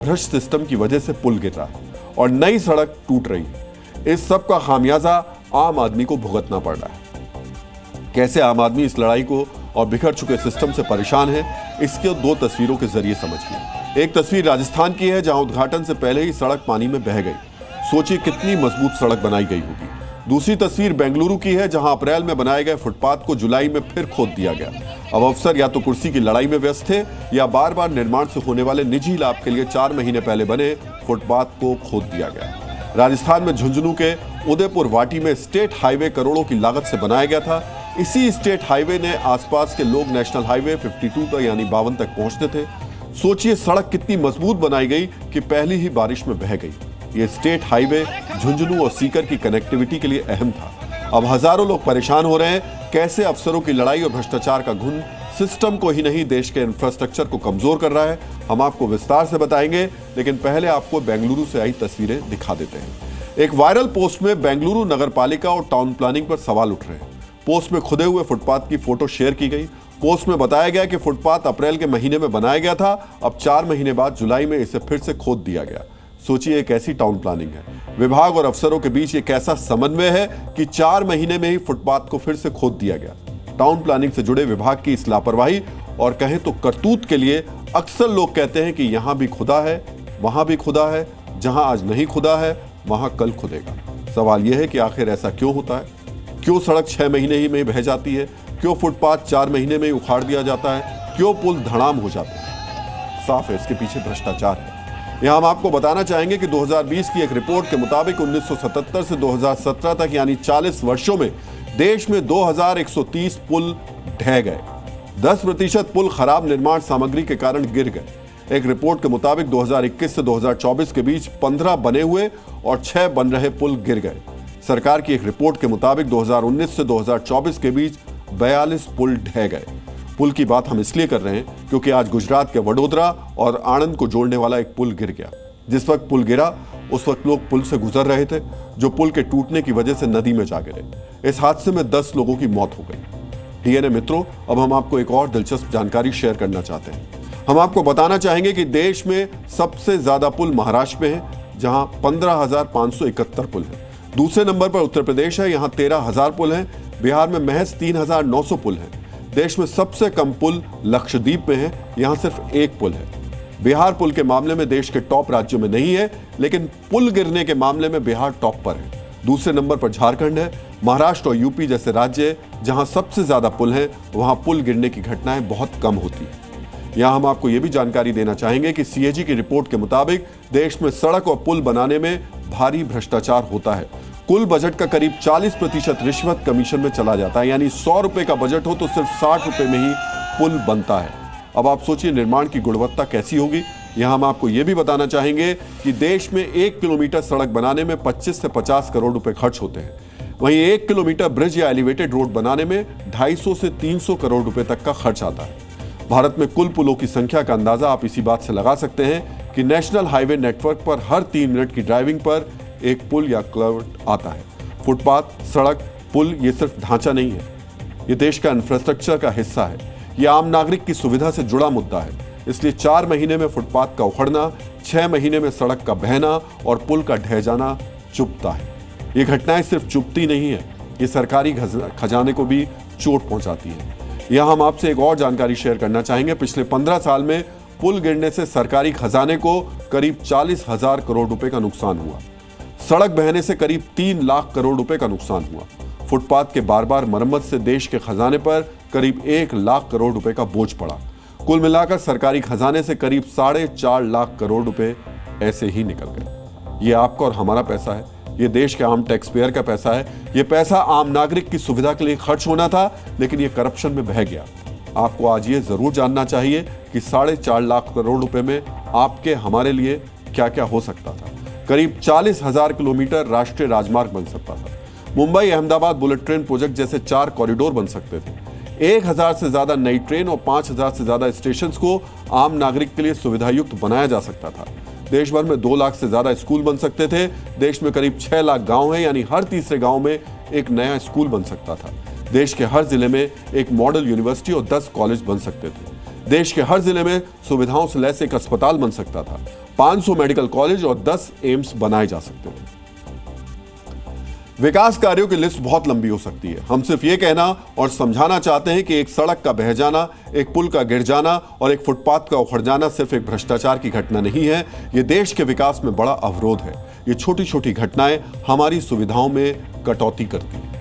भ्रष्ट सिस्टम की वजह से पुल गिर रहा है और नई सड़क टूट रही है। इस सब का खामियाजा आम आदमी को भुगतना पड़ रहा है। कैसे आम आदमी इस लड़ाई को और बिखर चुके सिस्टम से परेशान है, इसके दो तस्वीरों के जरिए समझिए। एक तस्वीर राजस्थान की है, जहां उद्घाटन से पहले ही सड़क पानी में बह गई। सोचिए कितनी मजबूत सड़क बनाई गई होगी। दूसरी तस्वीर बेंगलुरु की है, जहां अप्रैल में बनाए गए फुटपाथ को जुलाई में फिर खोद दिया गया। अब अफसर या तो कुर्सी की लड़ाई में व्यस्त थे या बार बार निर्माण से होने वाले निजी लाभ के लिए 4 महीने पहले बने फुटपाथ को खोद दिया गया। राजस्थान में झुंझुनू के उदयपुर वाटी में स्टेट हाईवे करोड़ों की लागत से बनाया गया था। इसी स्टेट हाईवे ने आसपास के लोग नेशनल हाईवे 52 तक यानी 52 तक पहुंचते थे। सोचिए सड़क कितनी मजबूत बनाई गई कि पहली ही बारिश में बह गई। ये स्टेट हाईवे झुंझुनू और सीकर की कनेक्टिविटी के लिए अहम था। अब हजारों लोग परेशान हो रहे हैं। कैसे अफसरों की लड़ाई और भ्रष्टाचार का घुन सिस्टम को ही नहीं देश के इंफ्रास्ट्रक्चर को कमजोर कर रहा है, हम आपको विस्तार से बताएंगे। लेकिन पहले आपको बेंगलुरु से आई तस्वीरें दिखा देते हैं। एक वायरल पोस्ट में बेंगलुरु नगरपालिका और टाउन प्लानिंग पर सवाल उठ रहे हैं। पोस्ट में खुदे हुए फुटपाथ की फोटो शेयर की गई। पोस्ट में बताया गया कि फुटपाथ अप्रैल के महीने में बनाया गया था, अब 4 महीने बाद जुलाई में इसे फिर से खोद दिया गया। सोचिए एक ऐसी टाउन प्लानिंग है, विभाग और अफसरों के बीच एक ऐसा समन्वय है कि 4 महीने में ही फुटपाथ को फिर से खोद दिया गया। टाउन प्लानिंग से जुड़े विभाग की इस लापरवाही और कहें तो करतूत के लिए अक्सर लोग कहते हैं कि यहां भी खुदा है, वहां भी खुदा है, जहां आज नहीं खुदा है वहां कल खुदेगा। सवाल यह है कि आखिर ऐसा क्यों होता है? क्यों सड़क 6 महीने ही में बह जाती है? क्यों फुटपाथ 4 महीने में ही उखाड़ दिया जाता है? क्यों पुल धड़ाम हो जाते हैं? साफ है इसके पीछे भ्रष्टाचार है। यहां हम आपको बताना चाहेंगे कि 2020 की एक रिपोर्ट के मुताबिक 1977 से 2017 तक यानी 40 वर्षों में देश में 2130 पुल ढह गए। 10% पुल खराब निर्माण सामग्री के कारण गिर गए। एक रिपोर्ट के मुताबिक 2021 से 2024 के बीच 15 बने हुए और 6 बन रहे पुल गिर गए। सरकार की एक रिपोर्ट के मुताबिक 2019 से 2024 के बीच 42 पुल ढह गए। पुल की बात हम इसलिए कर रहे हैं क्योंकि आज गुजरात के वडोदरा और आणंद को जोड़ने वाला एक पुल गिर गया। जिस वक्त पुल गिरा उस वक्त लोग पुल से गुजर रहे थे, जो पुल के टूटने की वजह से नदी में जा गिरे। इस हादसे में 10 लोगों की मौत हो गई। डीएनए मित्रों, अब हम आपको एक और दिलचस्प जानकारी शेयर करना चाहते हैं। हम आपको बताना चाहेंगे कि देश में सबसे ज्यादा पुल महाराष्ट्र में है, जहां 15,571 पुल है। दूसरे नंबर पर उत्तर प्रदेश है, यहां 13,000 पुल हैं। बिहार में महज 3,900 पुल हैं। देश में सबसे कम पुल लक्षद्वीप में है, यहां सिर्फ 1 पुल है। बिहार पुल के मामले में देश के टॉप राज्यों में नहीं है, लेकिन पुल गिरने के मामले में बिहार टॉप पर है। दूसरे नंबर पर झारखंड है। महाराष्ट्र और यूपी जैसे राज्य जहां सबसे ज्यादा पुल हैं, वहां पुल गिरने की घटनाएं बहुत कम होती हैं। यहां हम आपको यह भी जानकारी देना चाहेंगे कि सीएजी की रिपोर्ट के मुताबिक देश में सड़क और पुल बनाने में भारी भ्रष्टाचार होता है। कुल बजट का करीब 40% रिश्वत कमीशन में चला जाता है, यानी 100 रुपए का बजट हो तो सिर्फ 60 रुपए में ही पुल बनता है। अब आप सोचिए निर्माण की गुणवत्ता कैसी होगी। यहां हम आपको यह भी बताना चाहेंगे कि देश में 1 किलोमीटर सड़क बनाने में 25 से 50 करोड़ रुपए खर्च होते हैं। वहीं 1 किलोमीटर ब्रिज या एलिवेटेड रोड बनाने में 250 से 300 करोड़ रुपए तक का खर्च आता है। भारत में कुल पुलों की संख्या का अंदाजा आप इसी बात से लगा सकते हैं कि नेशनल हाईवे नेटवर्क पर हर 3 मिनट की ड्राइविंग पर एक पुल या कलवर्ट आता है। फुटपाथ, सड़क, पुल ये सिर्फ ढांचा नहीं है, ये देश का इंफ्रास्ट्रक्चर का हिस्सा है। ये आम नागरिक की सुविधा से जुड़ा मुद्दा है। इसलिए 4 महीने में फुटपाथ का उखड़ना, 6 महीने में सड़क का बहना और पुल का ढह जाना चुभता है। ये घटनाएं सिर्फ चुभती नहीं है, ये सरकारी खजाने को भी चोट पहुंचाती है। यहां हम आपसे एक और जानकारी शेयर करना चाहेंगे। पिछले 15 साल में पुल गिरने से सरकारी खजाने को करीब 40,000 करोड़ रुपए का नुकसान हुआ। सड़क बहने से करीब 3 लाख करोड़ रुपए का नुकसान हुआ। फुटपाथ के बार बार मरम्मत से देश के खजाने पर करीब 1 लाख करोड़ रुपए का बोझ पड़ा। कुल मिलाकर सरकारी खजाने से करीब 4.5 लाख करोड़ रुपए ऐसे ही निकल गए। ये आपका और हमारा पैसा है, ये देश के आम टैक्स पेयर का पैसा है। ये पैसा आम नागरिक की सुविधा के लिए खर्च होना था, लेकिन ये करप्शन में बह गया। आपको आज ये जरूर जानना चाहिए कि 4.5 लाख करोड़ रुपए में आपके हमारे लिए क्या क्या हो सकता था। करीब 40,000 किलोमीटर राष्ट्रीय राजमार्ग बन सकता था। Mumbai Ahmedabad bullet train project जैसे 4 कॉरिडोर बन सकते थे। 1000 से ज्यादा नई ट्रेन और 5000 से ज्यादा स्टेशंस को आम नागरिक के लिए सुविधायुक्त बनाया जा सकता था। देश भर में 2 लाख से ज्यादा स्कूल बन सकते थे। देश में करीब 6 लाख गांव हैं, यानी हर तीसरे गांव में एक नया स्कूल बन सकता था। देश के हर जिले में एक मॉडल यूनिवर्सिटी और 10 कॉलेज बन सकते थे। देश के हर जिले में सुविधाओं से लैस एक अस्पताल बन सकता था, 500 मेडिकल कॉलेज और 10 एम्स बनाए जा सकते थे। विकास कार्यों की लिस्ट बहुत लंबी हो सकती है। हम सिर्फ ये कहना और समझाना चाहते हैं कि एक सड़क का बह जाना, एक पुल का गिर जाना और एक फुटपाथ का उखड़ जाना सिर्फ एक भ्रष्टाचार की घटना नहीं है, ये देश के विकास में बड़ा अवरोध है। ये छोटी छोटी घटनाएं हमारी सुविधाओं में कटौती करती हैं।